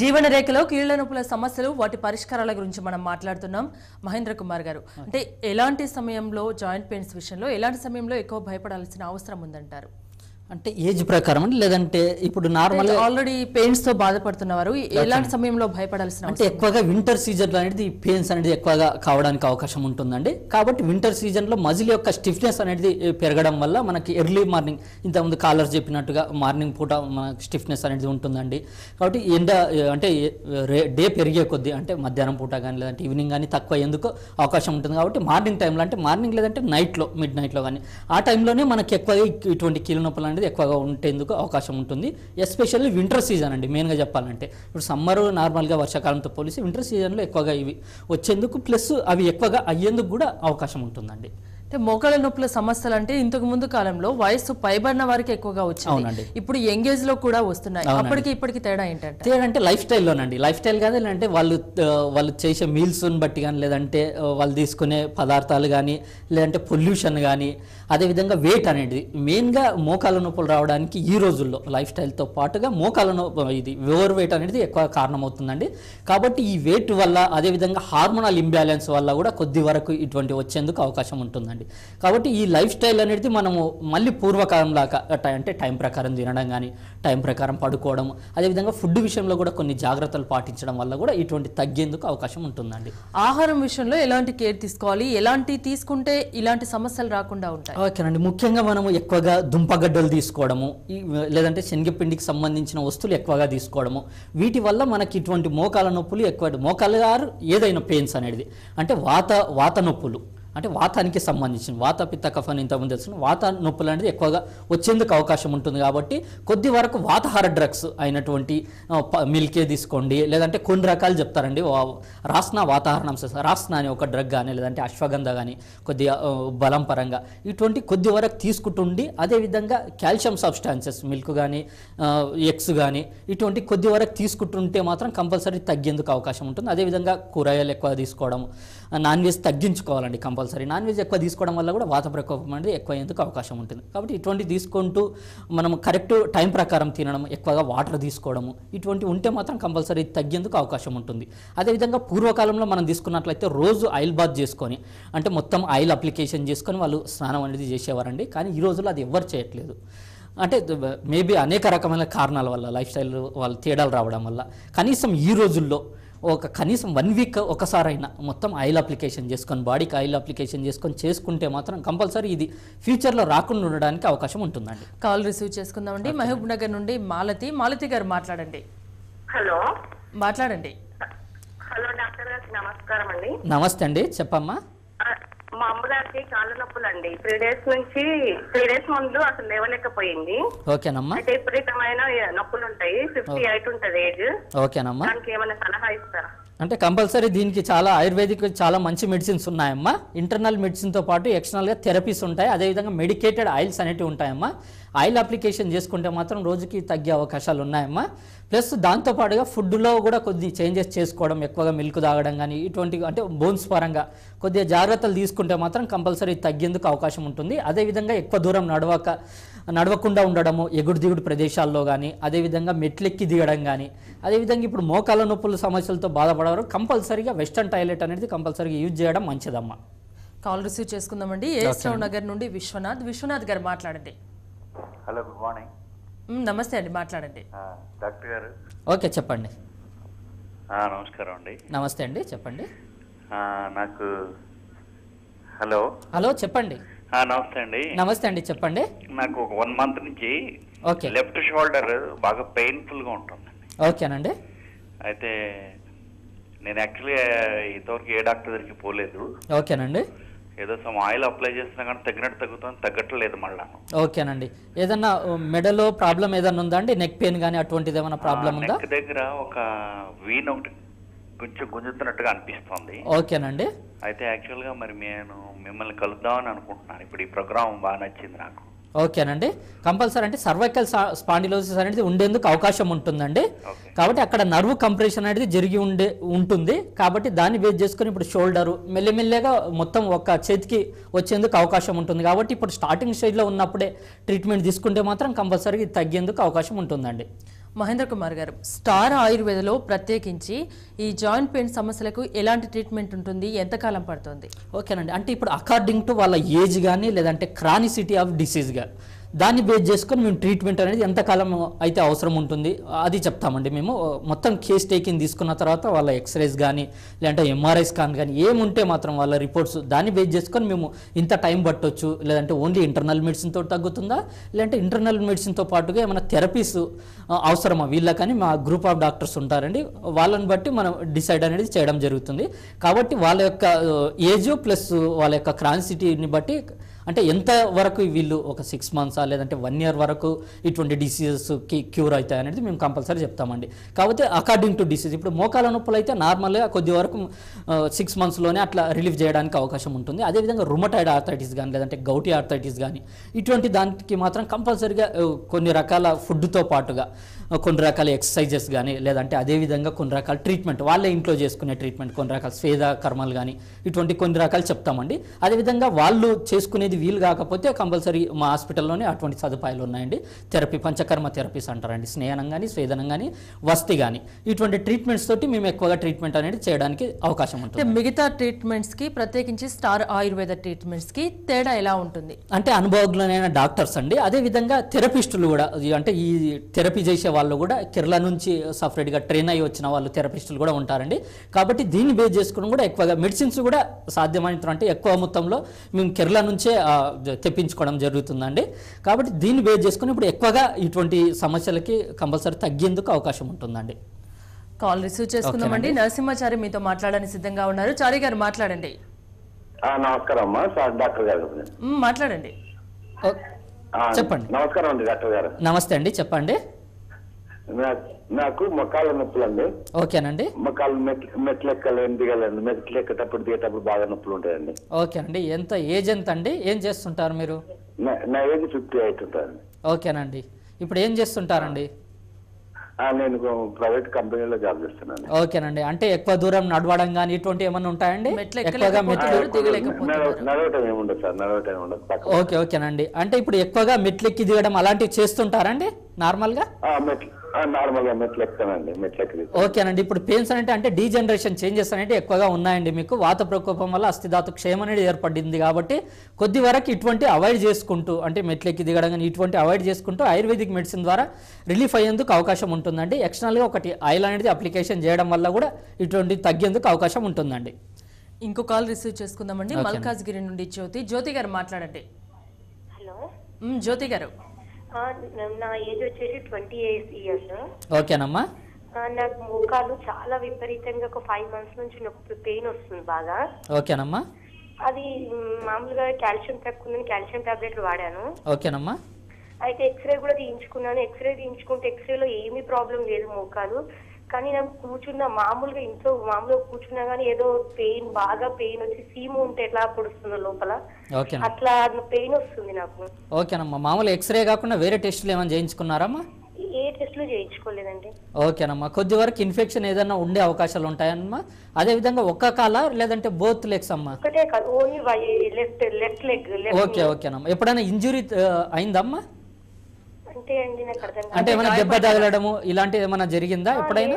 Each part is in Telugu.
జీవన రేఖలో కీళ్ల నొప్పుల సమస్యలు వాటి పరిష్కారాల గురించి మనం మాట్లాడుతున్నాం. మహేంద్ర కుమార్ గారు, అంటే ఎలాంటి సమయంలో జాయింట్ పెయిన్స్ విషయంలో ఎలాంటి సమయంలో ఎక్కువ భయపడాల్సిన అవసరం ఉందంటారు? అంటే ఏజ్ ప్రకారం లేదంటే ఇప్పుడు నార్మల్ ఆల్రెడీ పెయిన్స్ తో బాధపడుతున్నవారు ఎలాంటి సమయంలో భయపడాల్సిన అంటే ఎక్కువగా వింటర్ సీజన్ లో అనేది పెయిన్స్ అనేది ఎక్కువగా కావడానికి అవకాశం ఉంటుందండి. కాబట్టి వింటర్ సీజన్ లో మజిల్ యొక్క స్టిఫ్నెస్ అనేది పెరగడం వల్ల మనకి ఎర్లీ మార్నింగ్ ఇంతకుముందు కాలర్స్ చెప్పినట్టుగా మార్నింగ్ పూట మనకి స్టిఫ్నెస్ అనేది ఉంటుందండి. కాబట్టి ఎండ అంటే డే పెరిగే కొద్దీ అంటే మధ్యాహ్నం పూట కానీ లేదంటే ఈవినింగ్ కానీ తక్కువ ఎందుకు అవకాశం ఉంటుంది. కాబట్టి మార్నింగ్ టైంలో అంటే మార్నింగ్ లేదంటే నైట్లో మిడ్ నైట్లో కానీ ఆ టైంలోనే మనకి ఎక్కువగా ఇటువంటి కీళ్ళ నొప్పులు అనేది ఎక్కువగా ఉండేందుకు అవకాశం ఉంటుంది. ఎస్పెషల్లీ వింటర్ సీజన్ అండి. మెయిన్గా చెప్పాలంటే ఇప్పుడు సమ్మర్ నార్మల్గా వర్షాకాలంతో పోలిసి వింటర్ సీజన్లో ఎక్కువగా ఇవి వచ్చేందుకు ప్లస్ అవి ఎక్కువగా అయ్యేందుకు కూడా అవకాశం ఉంటుందండి. అంటే మోకాళ్ళ నొప్పుల సమస్యలు అంటే ఇంతకు ముందు కాలంలో వయసు పైబడిన వారికి ఎక్కువగా వచ్చింది. ఇప్పుడు యంగ్ ఏజ్ లో కూడా వస్తున్నాయి. అప్పటికి ఇప్పటికి తేడా ఏంటంటే అంటే లైఫ్ స్టైల్లోనండి. లైఫ్ స్టైల్ కాదు లేదంటే వాళ్ళు చేసే మీల్స్ని బట్టి కానీ లేదంటే వాళ్ళు తీసుకునే పదార్థాలు కానీ లేదంటే పొల్యూషన్ కానీ అదేవిధంగా వెయిట్ అనేది మెయిన్గా మోకాళ్ళ నొప్పులు రావడానికి ఈ రోజుల్లో లైఫ్ స్టైల్తో పాటుగా మోకాళ్ళ నొప్పి ఇది ఓవర్ వెయిట్ అనేది ఎక్కువ కారణమవుతుందండి. కాబట్టి ఈ వెయిట్ వల్ల అదేవిధంగా హార్మోనల్ ఇంబ్యాలెన్స్ వల్ల కూడా కొద్ది వరకు ఇటువంటి వచ్చేందుకు అవకాశం ఉంటుందండి. కాబట్టి ఈ లైఫ్ స్టైల్ అనేది మనము మళ్ళీ పూర్వకాలం లాగా అంటే టైం ప్రకారం తినడం కానీ టైం ప్రకారం పడుకోవడం అదేవిధంగా ఫుడ్ విషయంలో కూడా కొన్ని జాగ్రత్తలు పాటించడం వల్ల కూడా ఇటువంటి తగ్గేందుకు అవకాశం ఉంటుందండి. ఆహారం విషయంలో ఎలాంటి కేర్ తీసుకోవాలి, ఎలాంటి తీసుకుంటే ఇలాంటి సమస్యలు రాకుండా ఉంటాయి? ఓకేనండి. ముఖ్యంగా మనము ఎక్కువగా దుంపగడ్డలు తీసుకోవడము లేదంటే శనగపిండికి సంబంధించిన వస్తువులు ఎక్కువగా తీసుకోవడము వీటి వల్ల మనకి ఇటువంటి మోకాల నొప్పులు ఎక్కువ మోకాలు గారు ఏదైనా పెయిన్స్ అనేది అంటే వాత నొప్పులు అంటే వాతానికి సంబంధించిన వాత పిత్త కఫ అని ఇంతకుముందు తెలుసు వాత నొప్పులు అనేది ఎక్కువగా వచ్చేందుకు అవకాశం ఉంటుంది. కాబట్టి కొద్ది వరకు వాతాహార డ్రగ్స్ అయినటువంటి మిల్కే తీసుకోండి లేదంటే కొన్ని రకాలు చెప్తారండి. రాస్నా వాతాహారణం రాస్నా అని ఒక డ్రగ్ కానీ లేదంటే అశ్వగంధ కానీ కొద్దిగా బలం పరంగా ఇటువంటి కొద్ది వరకు తీసుకుంటుండి అదేవిధంగా కాల్షియం సబ్స్టాన్సెస్ మిల్క్ కానీ ఎగ్స్ కానీ ఇటువంటి కొద్ది వరకు తీసుకుంటుంటే మాత్రం కంపల్సరీ తగ్గేందుకు అవకాశం ఉంటుంది. అదేవిధంగా కూరగాయలు ఎక్కువ తీసుకోవడం నాన్ వెజ్ తగ్గించుకోవాలండి. కంపల్సరీ నాన్ వెజ్ ఎక్కువ తీసుకోవడం వల్ల కూడా వాత ప్రకోపం అనేది ఎక్కువ అయ్యేందుకు అవకాశం ఉంటుంది. కాబట్టి ఇటువంటి తీసుకుంటూ మనం కరెక్ట్ టైం ప్రకారం తినడం ఎక్కువగా వాటర్ తీసుకోవడము ఇటువంటి ఉంటే మాత్రం కంపల్సరీ తగ్గేందుకు అవకాశం ఉంటుంది. అదేవిధంగా పూర్వకాలంలో మనం తీసుకున్నట్లయితే రోజు ఆయిల్ బాత్ చేసుకొని అంటే మొత్తం ఆయిల్ అప్లికేషన్ చేసుకొని వాళ్ళు స్నానం అనేది చేసేవారండి. కానీ ఈ రోజుల్లో అది ఎవ్వరు చేయట్లేదు. అంటే మేబీ అనేక రకమైన కారణాల వల్ల లైఫ్ స్టైల్ వాళ్ళు తేడాలు రావడం వల్ల కనీసం ఈ రోజుల్లో కనీసం 1 వీక్ ఒకసారైనా మొత్తం ఆయిల్ అప్లికేషన్ చేసుకొని బాడీకి ఆయిల్ అప్లికేషన్ చేసుకుంటే మాత్రం కంపల్సరీ ఇది ఫ్యూచర్లో రాకుండా ఉండడానికి అవకాశం ఉంటుందండి. కాల్ రిసీవ్ చేసుకుందామండి. మహబూబ్ నగర్ నుండి మాలతి గారు మాట్లాడండి. హలో మాట్లాడండి. హలో డాక్టర్ గారు నమస్కారం అండి. నమస్తే అండి, చెప్పమ్మా. మా అమ్మగారికి కాళ్ళ నొప్పులు అండి. 3 డేస్ ముందు అసలు లేవలేకపోయింది. ఓకేనమ్మా. అయితే విపరీతమైన నొప్పులు ఉంటాయి. 58 ఉంటది ఏజ్. ఓకేనమ్మా. దానికి ఏమైనా సలహా ఇస్తారా? అంటే కంపల్సరీ దీనికి చాలా ఆయుర్వేదిక్ చాలా మంచి మెడిసిన్స్ ఉన్నాయమ్మా. ఇంటర్నల్ మెడిసిన్తో పాటు ఎక్స్టర్నల్గా థెరపీస్ ఉంటాయి. అదేవిధంగా మెడికేటెడ్ ఆయిల్స్ అనేవి ఉంటాయమ్మా. ఆయిల్ అప్లికేషన్ చేసుకుంటే మాత్రం రోజుకి తగ్గే అవకాశాలు ఉన్నాయమ్మా. ప్లస్ దాంతోపాటుగా ఫుడ్లో కూడా కొద్ది చేంజెస్ చేసుకోవడం ఎక్కువగా మిల్క్ తాగడం కానీ ఇటువంటి అంటే బోన్స్ పరంగా కొద్దిగా జాగ్రత్తలు తీసుకుంటే మాత్రం కంపల్సరీ తగ్గేందుకు అవకాశం ఉంటుంది. అదేవిధంగా ఎక్కువ దూరం నడవకుండా ఉండడము ఎగుడు దిగుడు ప్రదేశాల్లో కానీ అదేవిధంగా మెట్లెక్కి దిగడం కానీ అదేవిధంగా ఇప్పుడు మోకాళ్ళ నొప్పుల సమస్యలతో బాధపడేవారు కంపల్సరీగా వెస్టర్న్ టాయిలెట్ అనేది కంపల్సరీగా యూజ్ చేయడం మంచిదమ్మా. కాల్ రిసీవ్ చేసుకుందామండి. ఏఎస్రావు నగర్ నుండి విశ్వనాథ్ గారు మాట్లాడండి. Hello, good morning. నమస్తే అండి, మాట్లాడండి. డాక్టర్ గారు. ఓకే, చెప్పండి. నమస్కారం అండి. నమస్తే అండి, చెప్పండి. నాకు హలో చెప్పండి. నమస్తే అండి. నమస్తే అండి, చెప్పండి. నాకు ఒక 1 మంత్ నుంచి లెఫ్ట్ షోల్డర్ బాగా పెయిన్ఫుల్ గా ఉంటుందండి. ఓకేనండి. అయితే నేను యాక్చువల్లీ ఇంతవరకు ఏ డాక్టర్ దగ్గరికి పోలేదు. ఓకేనండి. ఏదో సమ్ ఆయిల్ అప్లై చేసినా కానీ తగ్గట్లేదు మళ్ళా. ఓకేనండి. ఏదన్నా మెడలో ప్రాబ్లం ఏదన్నా ఉందా అండి? నెక్ పెయిన్ కానీ అటువంటిది ఏమైనా ప్రాబ్లం ఉందా? నెక్ దగ్గర ఒక వీన్ ఒకటి కొంచెం గుంజుతున్నట్టుగా అనిపిస్తుంది. ఓకేనండి. అయితే యాక్చువల్గా మరి నేను మిమ్మల్ని కలుద్దామని అనుకుంటున్నాను. ఇప్పుడు ఈ ప్రోగ్రామ్ బాగా నచ్చింది నాకు. ఓకేనండి. కంపల్సరీ అంటే సర్వైకల్ స్పాండిలోసిస్ అనేది ఉండేందుకు అవకాశం ఉంటుందండి. కాబట్టి అక్కడ నర్వ్ కంప్రెషన్ అనేది జరిగి ఉంటుంది. కాబట్టి దాన్ని బేస్ చేసుకుని ఇప్పుడు షోల్డరు మెల్లమెల్లగా మొత్తం ఒక చేతికి వచ్చేందుకు అవకాశం ఉంటుంది. కాబట్టి ఇప్పుడు స్టార్టింగ్ స్టేజ్లో ఉన్నప్పుడే ట్రీట్మెంట్ తీసుకుంటే మాత్రం కంపల్సరీ తగ్గేందుకు అవకాశం ఉంటుందండి. మహేంద్ర కుమార్ గారు, స్టార్ ఆయుర్వేదలో ప్రత్యేకించి ఈ జాయింట్ పెయిన్ సమస్యలకు ఎలాంటి ట్రీట్మెంట్ ఉంటుంది, ఎంతకాలం పడుతుంది? ఓకేనండి, అంటే ఇప్పుడు అకార్డింగ్ టు వాళ్ళ ఏజ్ కానీ లేదంటే క్రానిసిటీ ఆఫ్ డిసీజ్గా దాన్ని బేస్ చేసుకొని మేము ట్రీట్మెంట్ అనేది ఎంతకాలం అయితే అవసరం ఉంటుంది అది చెప్తామండి. మేము మొత్తం కేస్ టేకింగ్ తీసుకున్న తర్వాత వాళ్ళ ఎక్స్రేస్ కానీ లేదంటే ఎంఆర్ఐ స్కాన్ కానీ ఏముంటే మాత్రం వాళ్ళ రిపోర్ట్స్ దాన్ని బేస్ చేసుకొని మేము ఇంత టైం పట్టొచ్చు, లేదంటే ఓన్లీ ఇంటర్నల్ మెడిసిన్తో తగ్గుతుందా, లేదంటే ఇంటర్నల్ మెడిసిన్తో పాటుగా ఏమైనా థెరపీస్ అవసరమా వీళ్ళకని మా గ్రూప్ ఆఫ్ డాక్టర్స్ ఉంటారండి. వాళ్ళని బట్టి మనం డిసైడ్ అనేది చేయడం జరుగుతుంది. కాబట్టి వాళ్ళ యొక్క ఏజ్ ప్లస్ వాళ్ళ యొక్క క్రానిసిటీని బట్టి అంటే ఎంత వరకు వీళ్ళు ఒక 6 months లేదంటే 1 year వరకు ఇటువంటి డిసీజెస్కి క్యూర్ అవుతాయి అనేది మేము కంపల్సరీ చెప్తామండి. కాకపోతే అకార్డింగ్ టు డిసీజ్ ఇప్పుడు మోకాల నొప్పులు అయితే నార్మల్గా కొద్ది వరకు 6 monthsలోనే అట్లా రిలీఫ్ చేయడానికి అవకాశం ఉంటుంది. అదేవిధంగా రుమటాయిడ్ ఆర్థరైటిస్ కానీ లేదంటే గౌటీ ఆర్థరైటిస్ కానీ ఇటువంటి దానికి మాత్రం కంపల్సరీగా కొన్ని రకాల ఫుడ్తో పాటుగా కొన్ని రకాల ఎక్సర్సైజెస్ కానీ లేదంటే అదేవిధంగా కొన్ని రకాల ట్రీట్మెంట్ వాళ్ళే ఇంట్లో చేసుకునే ట్రీట్మెంట్, కొన్ని రకాల స్వేద కర్మలు కానీ ఇటువంటి కొన్ని రకాలు చెప్తామండి. అదేవిధంగా వాళ్ళు చేసుకునేది వీలు కాకపోతే కంపల్సరీ మా హాస్పిటల్లోనే అటువంటి సదుపాయాలు ఉన్నాయండి. థెరపీ, పంచకర్మ థెరపీస్ అంటారండి. స్నేహనం కానీ స్వేదనం కానీ వస్తి కానీ ఇటువంటి ట్రీట్మెంట్స్ తోటి మేము ఎక్కువగా ట్రీట్మెంట్ అనేది చేయడానికి అవకాశం ఉంటుంది. మిగతా ట్రీట్మెంట్స్కి ప్రత్యేకించి స్టార్ ఆయుర్వేద ట్రీట్మెంట్స్కి తేడా ఎలా ఉంటుంది? అంటే అనుభవజ్ఞులైన డాక్టర్స్ అండి, అదేవిధంగా థెరపిస్టులు కూడా, అంటే ఈ థెరపీ చేసే వాళ్ళు కూడా కేరళ నుంచి సపరేట్గా ట్రైన్ అయ్యి వచ్చిన వాళ్ళు థెరపిస్టులు కూడా ఉంటారండి. కాబట్టి దీన్ని బేస్ చేసుకుని కూడా ఎక్కువగా మెడిసిన్స్ కూడా సాధ్యమైనంత అంటే ఎక్కువ మొత్తంలో మేము కేరళ నుంచే తెప్పించుకోవడం జరుగుతుందండి. కాబట్టి దీన్ని బేస్ చేసుకుని ఇప్పుడు ఎక్కువగా ఇటువంటి సమస్యలకి కంపల్సరీ తగ్గేందుకు అవకాశం ఉంటుందండి. కాల్ రిసీవ్ చేసుకుందామండి. నరసింహాచారి మీతో మాట్లాడడానికి సిద్ధంగా ఉన్నారు. చారి గారు మాట్లాడండి. నమస్కారం అమ్మా, డాక్టర్ గారు మాట్లాడండి. చెప్పండి. నమస్కారం అండి డాక్టర్ గారు. నమస్తే అండి, చెప్పండి. నాకు మొక్కాల నొప్పులు అండి. ఓకేనండి. మొక్కాలు మెట్లు ఎక్కలేని దిగలేండి, మెట్లు ఎక్కేటప్పుడు దిగేటప్పుడు బాగా నొప్పులు ఉంటాయండి. ఓకే అండి, ఎంత ఏజ్ ఎంత అండి, ఏం చేస్తుంటారు మీరు? నా ఏజ్ 58 ఉంటాయండి. ఓకేనండి, ఇప్పుడు ఏం చేస్తుంటారండి? నేను ప్రైవేట్ కంపెనీలో జాబ్ చేస్తున్నాను. ఓకేనండి, అంటే ఎక్కువ దూరం నడవడం కానీ ఇటువంటి ఏమన్నా ఉంటాయండి? ఎక్కువగా నడవటం ఏముండదు సార్, నడవటం ఏముండదు. ఓకే ఓకేనండి, అంటే ఇప్పుడు ఎక్కువగా మెట్లెక్కి దిగడం అలాంటివి చేస్తుంటారండి నార్మల్గా? నార్మల్గా మెట్లు ఎక్కుతానండి, మెట్లు ఎక్కి. ఓకేనండి, ఇప్పుడు పెయిన్స్ అంటే డీజనరేషన్ చేంజెస్ అనేవి ఎక్కువగా ఉన్నాయండి. మీకు వాత ప్రకోపం వల్ల అస్థిధాతు క్షయం అనేది ఏర్పడింది. కాబట్టి కొద్ది వరకు ఇటువంటి అవాయిడ్ చేసుకుంటూ, అంటే మెట్లెక్కి దిగడం కానీ ఇటువంటి అవాయిడ్ చేసుకుంటూ ఆయుర్వేదిక్ మెడిసిన్ ద్వారా రిలీఫ్ అయ్యేందుకు అవకాశం ఉంటుందండి. ఎక్స్టర్నల్గా ఒకటి ఆయిల్ అనేది అప్లికేషన్ చేయడం వల్ల కూడా ఇటువంటి తగ్గేందుకు అవకాశం ఉంటుందండి. ఇంకో కాల్ రిసీవ్ చేసుకుందామండి. మల్కాజ్గిరి నుండి జ్యోతి గారు మాట్లాడండి. హలో జ్యోతి గారు. నా ఏజ్ వచ్చేసి 28 years. ఓకేనమ్మా. నాకు మోకాలు చాలా విపరీతంగా ఒక 5 months నుంచి నొప్పి, పెయిన్ వస్తుంది బాగా. ఓకేనమ్మా. అది మామూలుగా కాల్షియం తక్కువ ఉందని కాల్షియం టాబ్లెట్లు వాడాను. ఓకేనమ్మా. అయితే ఎక్స్రే కూడా తీయించుకున్నాను. ఎక్స్రే తీయించుకుంటే ఎక్స్రేలో ఏమీ ప్రాబ్లం లేదు మోకాలు. కానీ నాకు కూర్చున్నా మామూలుగా ఇంట్లో మామూలుగా కూర్చున్నా కానీ ఏదో పెయిన్, బాగా పెయిన్ వచ్చి సీము ఉంటే ఎట్లా పొడుస్తుందో లోపల అట్లా పెయిన్ వస్తుంది నాకు. ఓకేనమ్మా, మామూలు ఎక్స్రే కాకుండా వేరే టెస్టులు ఏమైనా చేయించుకున్నారమ్మా? ఏ టెస్టులు చేయించుకోలేదండి. ఓకేనమ్మా, కొద్ది వరకు ఇన్ఫెక్షన్ ఏదైనా ఉండే అవకాశాలు ఉంటాయమ్మా? అదే విధంగా ఒక్క కాలా లేదంటే బోత్ లెగ్స్ అమ్మా? ఒకటే కాదు, ఓన్లీ లెఫ్ట్ లెగ్. ఓకే ఓకేనమ్మా, ఎప్పుడైనా ఇంజురీ అయిందమ్మా? అంటే అండి నాకు అర్థం కాదు. అంటే ఏమైనా దెబ్బ తగలడము ఇలాంటివి ఏమైనా జరిగిందా ఎప్పుడైనా?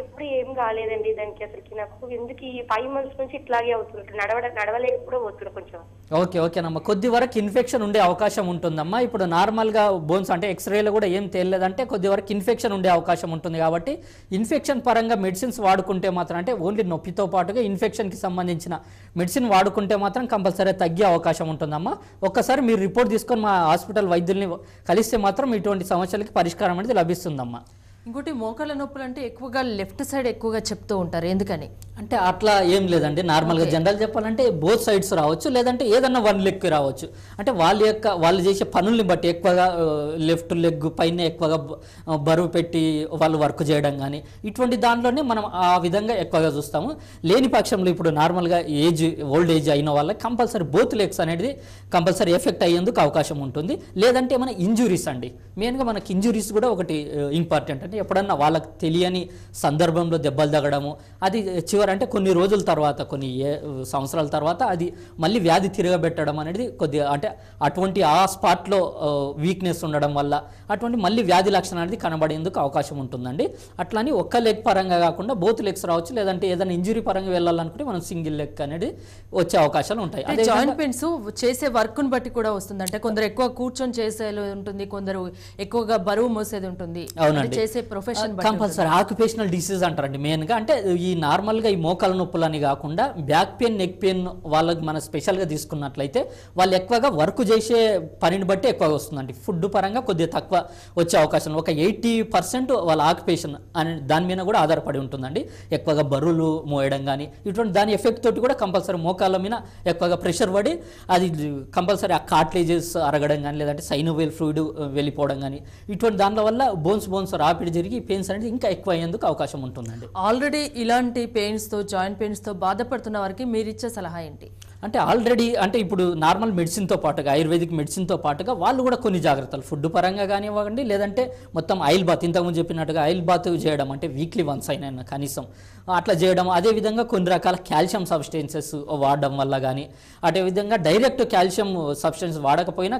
ఎప్పుడు ఏం కాలేదండి దానికి. అసలుకి నాకు ఎందుకు ఈ 5 months నుంచి ఇట్లాగే అవుతుంది, నడవలేక కూడా పోతుంది కొంచెం. ఓకే ఓకేనమ్మా, కొద్ది వరకు ఇన్ఫెక్షన్ ఉండే అవకాశం ఉంటుందమ్మా. ఇప్పుడు నార్మల్గా బోన్స్ అంటే ఎక్స్రేలో కూడా ఏం తేలేదంటే కొద్ది వరకు ఇన్ఫెక్షన్ ఉండే అవకాశం ఉంటుంది. కాబట్టి ఇన్ఫెక్షన్ పరంగా మెడిసిన్స్ వాడుకుంటే మాత్రం, అంటే ఓన్లీ నొప్పితో పాటుగా ఇన్ఫెక్షన్కి సంబంధించిన మెడిసిన్ వాడుకుంటే మాత్రం కంపల్సరీ తగ్గే అవకాశం ఉంటుందమ్మా. ఒక్కసారి మీరు రిపోర్ట్ తీసుకొని మా హాస్పిటల్ వైద్యుల్ని కలిస్తే మాత్రం ఇటువంటి సమస్యలకి పరిష్కారం అనేది లభిస్తుందమ్మా. ఇంకోటి మోకాళ్ళ నొప్పులు అంటే ఎక్కువగా లెఫ్ట్ సైడ్ ఎక్కువగా చెప్తూ ఉంటారు, ఎందుకని? అంటే అట్లా ఏం లేదండి, నార్మల్గా జనరల్ చెప్పాలంటే బోత్ సైడ్స్ రావచ్చు, లేదంటే ఏదన్నా వన్ లెగ్ రావచ్చు. అంటే వాళ్ళు చేసే పనుల్ని బట్టి ఎక్కువగా లెఫ్ట్ లెగ్ పైన ఎక్కువగా బరువు పెట్టి వాళ్ళు వర్క్ చేయడం కానీ ఇటువంటి దాంట్లోనే మనం ఆ విధంగా ఎక్కువగా చూస్తాము. లేని పక్షంలో ఇప్పుడు నార్మల్గా ఓల్డ్ ఏజ్ అయిన వాళ్ళకి కంపల్సరీ బోత్ లెగ్స్ అనేది కంపల్సరీ ఎఫెక్ట్ అయ్యేందుకు అవకాశం ఉంటుంది. లేదంటే మన ఇంజురీస్ అండి, మెయిన్గా మనకి ఇంజురీస్ కూడా ఒకటి ఇంపార్టెంట్. ఏంటంటే ఎప్పుడన్నా వాళ్ళకి తెలియని సందర్భంలో దెబ్బలు తగడము, అది చివరంటే కొన్ని రోజుల తర్వాత కొన్ని సంవత్సరాల తర్వాత అది మళ్ళీ వ్యాధి తిరగబెట్టడం అనేది కొద్దిగా అంటే అటువంటి ఆ స్పాట్లో వీక్నెస్ ఉండడం వల్ల అటువంటి మళ్ళీ వ్యాధి లక్షణం అనేది కనబడేందుకు అవకాశం ఉంటుందండి. అట్లని ఒక్క లెగ్ పరంగా కాకుండా బోత్ లెగ్స్ రావచ్చు, లేదంటే ఏదైనా ఇంజురీ పరంగా వెళ్ళాలనుకుంటే మనం సింగిల్ లెగ్ అనేది వచ్చే అవకాశాలు ఉంటాయి. అదే జాయింట్ పెయిన్స్ చేసే వర్క్ ని బట్టి కూడా వస్తుంది. అంటే కొందరు ఎక్కువ కూర్చొని చేసేది ఉంటుంది, కొందరు ఎక్కువగా బరువు మోసేది ఉంటుంది. అవునండి, చేసే ప్రొఫెషన్ కంపల్సరీ ఆక్యుపేషనల్ డిసీజ్ అంటారండి మెయిన్ గా. అంటే ఈ నార్మల్ గా ఈ మోకాల నొప్పులని కాకుండా బ్యాక్ పెయిన్, నెక్ పెయిన్ వాళ్ళకి మనం స్పెషల్ గా తీసుకున్నట్లయితే వాళ్ళు ఎక్కువగా వర్క్ చేసే పనిని బట్టి ఎక్కువగా వస్తుందండి. ఫుడ్ పరంగా కొద్దిగా తక్కువ వచ్చే అవకాశం, ఒక 80% వాళ్ళ ఆక్యుపేషన్ అనే దాని మీద కూడా ఆధారపడి ఉంటుందండి. ఎక్కువగా బరువులు మోయడం కానీ ఇటువంటి దాని ఎఫెక్ట్ తోటి కూడా కంపల్సరీ మోకాళ్ళ మీద ఎక్కువగా ప్రెషర్ పడి అది కంపల్సరీ ఆ కార్ట్లేజెస్ అరగడం కానీ, లేదంటే సైనోవేల్ ఫ్లూయిడ్ వెళ్ళిపోవడం కానీ ఇటువంటి దానిల వల్ల బోన్స్ రాపిడ్ జరిగి పెయిన్స్ అనేది ఇంకా ఎక్కువ అయ్యేందుకు అవకాశం ఉంటుందండి. ఆల్రెడీ ఇలాంటి పెయిన్స్తో, జాయింట్ పెయిన్స్తో బాధపడుతున్న వారికి మీరు ఇచ్చే సలహా ఏంటి? అంటే ఆల్రెడీ అంటే ఇప్పుడు నార్మల్ మెడిసిన్తో పాటుగా ఆయుర్వేదిక్ మెడిసిన్తో పాటుగా వాళ్ళు కూడా కొన్ని జాగ్రత్తలు ఫుడ్ పరంగా కానివ్వండి, లేదంటే మొత్తం ఆయిల్ బాత్ ఇంతకుముందు చెప్పినట్టుగా ఆయిల్ బాత్ చేయడం, అంటే వీక్లీ వన్స్ అయినా కనీసం అట్లా చేయడం. అదేవిధంగా కొన్ని రకాల కాల్షియం సబ్స్టెన్సెస్ వాడడం వల్ల కానీ, అదేవిధంగా డైరెక్ట్ కాల్షియం సబ్స్టెన్స్ వాడకపోయినా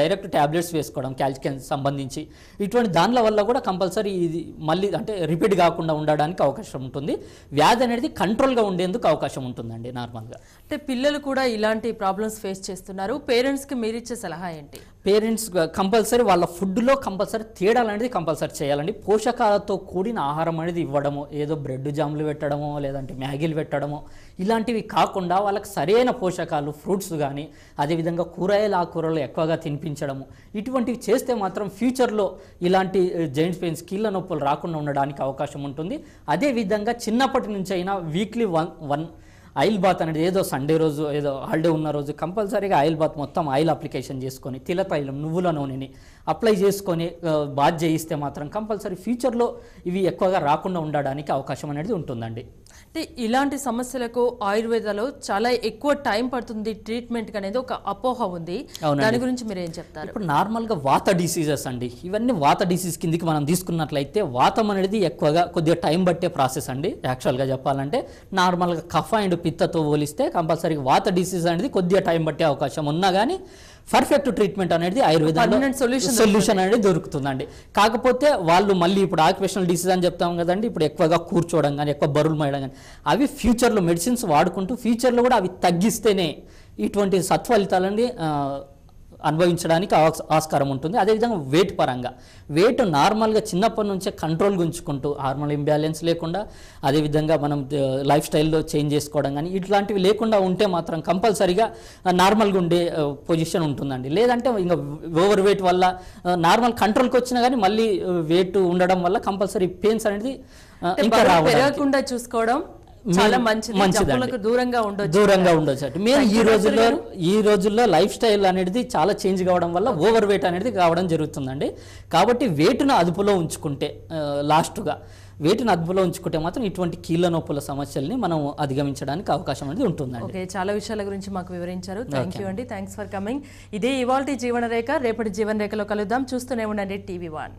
డైరెక్ట్ ట్యాబ్లెట్స్ వేసుకోవడం కాల్షియం సంబంధించి, ఇటువంటి దానిల వల్ల కూడా కంపల్సరీ ఇది మళ్ళీ అంటే రిపీట్ కాకుండా ఉండడానికి అవకాశం ఉంటుంది. వ్యాధి అనేది కంట్రోల్గా ఉండేందుకు అవకాశం ఉంటుందండి నార్మల్గా. అంటే పిల్లలు కూడా ఇలాంటి ప్రాబ్లమ్స్ ఫేస్ చేస్తున్నారు, పేరెంట్స్కి మీరు ఇచ్చే సలహా ఏంటి? పేరెంట్స్ కంపల్సరీ వాళ్ళ ఫుడ్లో కంపల్సరీ తేడాలు అనేది కంపల్సరీ చేయాలండి. పోషకాలతో కూడిన ఆహారం అనేది ఇవ్వడము, ఏదో బ్రెడ్ జామ్లు పెట్టడమో లేదంటే మ్యాగీలు పెట్టడమో ఇలాంటివి కాకుండా వాళ్ళకి సరైన పోషకాలు ఫ్రూట్స్ కానీ, అదేవిధంగా కూరగాయలు ఆకుకూరలు ఎక్కువగా తినిపించడము, ఇటువంటివి చేస్తే మాత్రం ఫ్యూచర్లో ఇలాంటి జాయింట్ పెయిన్స్, కీళ్ళ నొప్పులు రాకుండా ఉండడానికి అవకాశం ఉంటుంది. అదేవిధంగా చిన్నప్పటి నుంచి అయినా వీక్లీ వన్ ఆయిల్ బాత్ అనేది, ఏదో సండే రోజు ఏదో హాలిడే ఉన్న రోజు కంపల్సరీగా ఆయిల్ బాత్ మొత్తం ఆయిల్ అప్లికేషన్ చేసుకొని తిలతైలం నువ్వుల నూనెని అప్లై చేసుకొని బాత్ చేయిస్తే మాత్రం కంపల్సరీ ఫ్యూచర్లో ఇవి ఎక్కువగా రాకుండా ఉండడానికి అవకాశం అనేది ఉంటుందండి. అంటే ఇలాంటి సమస్యలకు ఆయుర్వేదాలో చాలా ఎక్కువ టైం పడుతుంది ట్రీట్మెంట్ అనేది ఒక అపోహ ఉంది. దాని గురించి మీరు ఏం చెప్తారు? ఇప్పుడు నార్మల్గా వాత డిసీజెస్ అండి, ఇవన్నీ వాత డిసీజ్ కిందికి మనం తీసుకున్నట్లయితే వాతం అనేది ఎక్కువగా కొద్దిగా టైం పట్టే ప్రాసెస్ అండి. యాక్చువల్గా చెప్పాలంటే నార్మల్గా కఫ అండ్ పిత్తతో పోలిస్తే కంపల్సరీగా వాత డిసీజ్ అనేది కొద్దిగా టైం పట్టే అవకాశం ఉన్నా కానీ పర్ఫెక్ట్ ట్రీట్మెంట్ అనేది ఆయుర్వేదంలో సొల్యూషన్ అనేది దొరుకుతుందండి. కాకపోతే వాళ్ళు మళ్ళీ ఇప్పుడు ఆక్యుపేషనల్ డిసీజ్ అని చెప్తాం కదండి, ఇప్పుడు ఎక్కువగా కూర్చోవడం కానీ, ఎక్కువ బరువులు మోయడం కానీ, అవి ఫ్యూచర్లో మెడిసిన్స్ వాడుకుంటూ ఫ్యూచర్లో కూడా అవి తగ్గిస్తేనే ఇటువంటి సత్ఫలితాలని అనుభవించడానికి ఆస్కారం ఉంటుంది. అదేవిధంగా వెయిట్ పరంగా వెయిట్ నార్మల్గా చిన్నప్పటి నుంచే కంట్రోల్ ఉంచుకుంటూ హార్మోన్ ఇంబ్యాలెన్స్ లేకుండా, అదేవిధంగా మనం లైఫ్ స్టైల్లో చేంజ్ చేసుకోవడం కానీ ఇట్లాంటివి లేకుండా ఉంటే మాత్రం కంపల్సరీగా నార్మల్గా ఉండే పొజిషన్ ఉంటుందండి. లేదంటే ఇంకా ఓవర్ వెయిట్ వల్ల నార్మల్ కంట్రోల్కి వచ్చినా కానీ మళ్ళీ వెయిట్ ఉండడం వల్ల కంపల్సరీ పెయిన్స్ అనేది ఇంకా పెరగకుండా చూసుకోవడం చాలా మంచిది, దూరంగా ఉండొచ్చు. మేము ఈ రోజుల్లో లైఫ్ స్టైల్ అనేది చాలా చేంజ్ కావడం వల్ల ఓవర్ వెయిట్ అనేది కావడం జరుగుతుందండి. కాబట్టి వెయిట్ను అదుపులో ఉంచుకుంటే, లాస్ట్గా వెయిట్ను అదుపులో ఉంచుకుంటే మాత్రం ఇటువంటి కీళ్ళ నొప్పుల సమస్యల్ని మనం అధిగమించడానికి అవకాశం అనేది ఉంటుందండి. ఓకే, చాలా విషయాల గురించి మాకు వివరించారు. థ్యాంక్ యూ అండి, థ్యాంక్స్ ఫర్ కమింగ్. ఇదే ఇవాల్టి జీవన రేఖ. రేపటి జీవన రేఖలో కలుద్దాం. చూస్తూనే ఉండండి TV1.